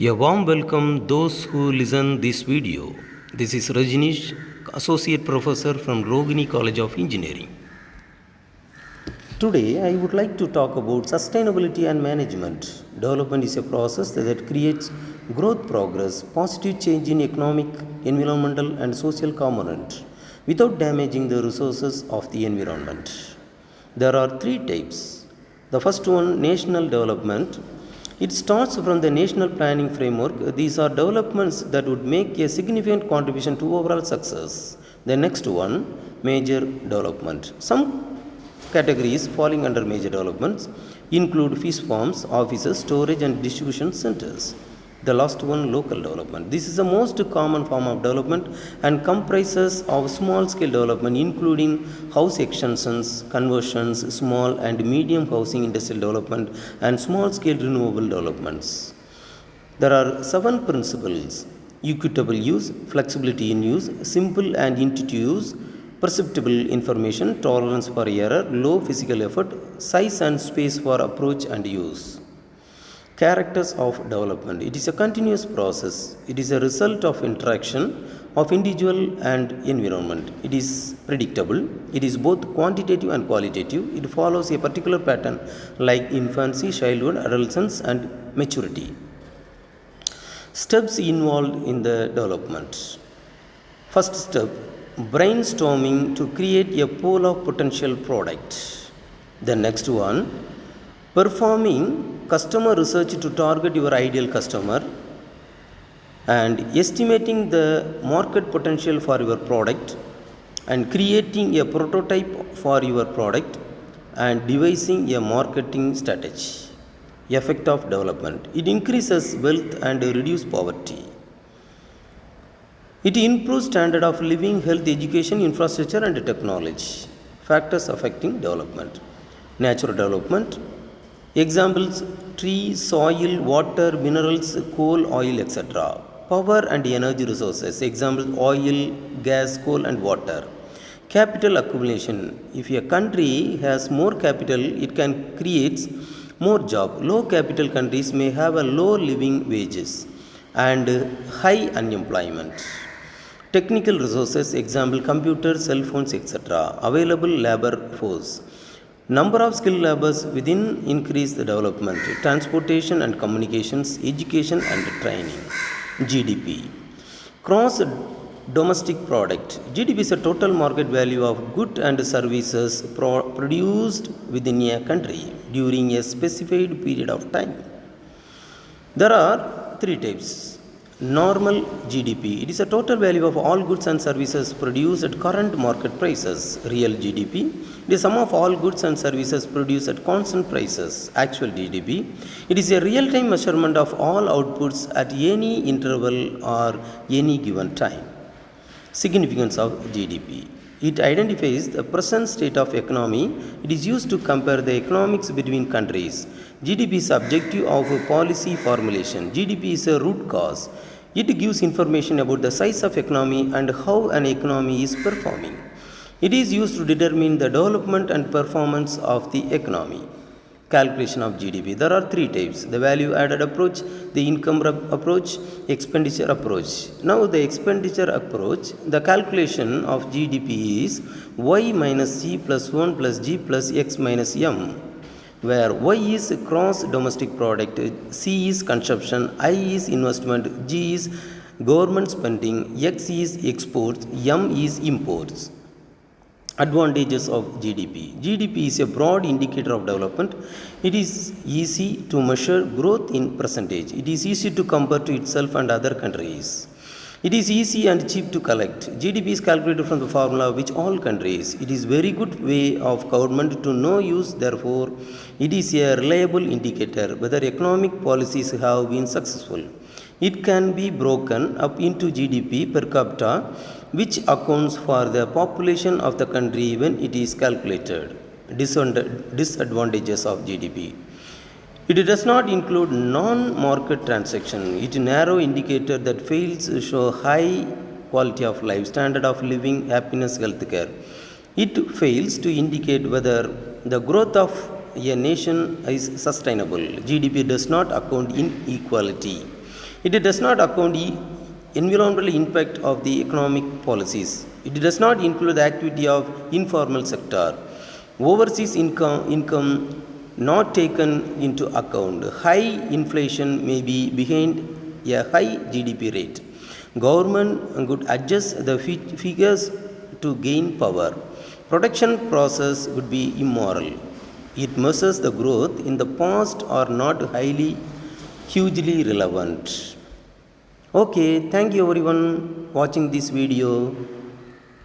A warm welcome those who listen this video. This is Rajnish, Associate Professor from Rogini College of Engineering. Today I would like to talk about sustainability and management. Development is a process that creates growth, progress, positive change in economic, environmental and social component without damaging the resources of the environment. There are three types. The first one, national development. It starts from the national planning framework. These are developments that would make a significant contribution to overall success. The next one, major development. Some categories falling under major developments include fish farms, offices, storage and distribution centers. The last one, local development. This is the most common form of development and comprises of small scale development including house extensions, conversions, small and medium housing industrial development and small scale renewable developments. There are 7 principles: equitable use, flexibility in use, simple and intuitive use, perceptible information, tolerance for error, low physical effort, size and space for approach and use. Characters of development. It is a continuous process. It is a result of interaction of individual and environment. It is predictable. It is both quantitative and qualitative. It follows a particular pattern like infancy, childhood, adolescence and maturity. Steps involved in the development. First step, brainstorming to create a pool of potential product. The next one, performing customer research to target your ideal customer and estimating the market potential for your product and creating a prototype for your product and devising a marketing strategy. Effect of development. It increases wealth and reduces poverty. It improves standard of living, health, education, infrastructure and technology. Factors affecting development. Natural development. Examples: tree, soil, water, minerals, coal, oil, etc. Power and energy resources. Examples: oil, gas, coal and water. Capital accumulation. If a country has more capital, it can create more jobs. Low capital countries may have a low living wages and high unemployment. Technical resources. Example: computers, cell phones, etc. Available labor force. Number of skilled laborers within increase the development. Transportation and communications, education and training. GDP. Gross domestic product. GDP is a total market value of goods and services produced within a country during a specified period of time. There are 3 types. Normal GDP. It is a total value of all goods and services produced at current market prices. Real GDP. It is sum of all goods and services produced at constant prices. Actual GDP. It is a real-time measurement of all outputs at any interval or any given time. Significance of GDP. It identifies the present state of economy. It is used to compare the economics between countries. GDP is objective of policy formulation. GDP is a root cause. It gives information about the size of economy and how an economy is performing. It is used to determine the development and performance of the economy. Calculation of GDP. There are 3 types: the value added approach, the income approach, expenditure approach. Now the expenditure approach, the calculation of GDP is y minus c plus 1 plus g plus x minus m, where y is gross domestic product, c is consumption, I is investment, g is government spending, x is exports, m is imports. Advantages of GDP. GDP is a broad indicator of development. It is easy to measure growth in percentage. It is easy to compare to itself and other countries. It is easy and cheap to collect. GDP is calculated from the formula which all countries. It is very good way of government to know use. Therefore, it is a reliable indicator whether economic policies have been successful. It can be broken up into GDP per capita, which accounts for the population of the country when it is calculated. Disadvantages of GDP. It does not include non-market transaction. It is a narrow indicator that fails to show high quality of life, standard of living, happiness, healthcare. It fails to indicate whether the growth of a nation is sustainable. GDP does not account inequality. It does not account the environmental impact of the economic policies. It does not include the activity of informal sector. Overseas income not taken into account. High inflation may be behind a high GDP rate. Government could adjust the figures to gain power. Production process would be immoral. It measures the growth in the past are not hugely relevant. Okay, thank you everyone watching this video.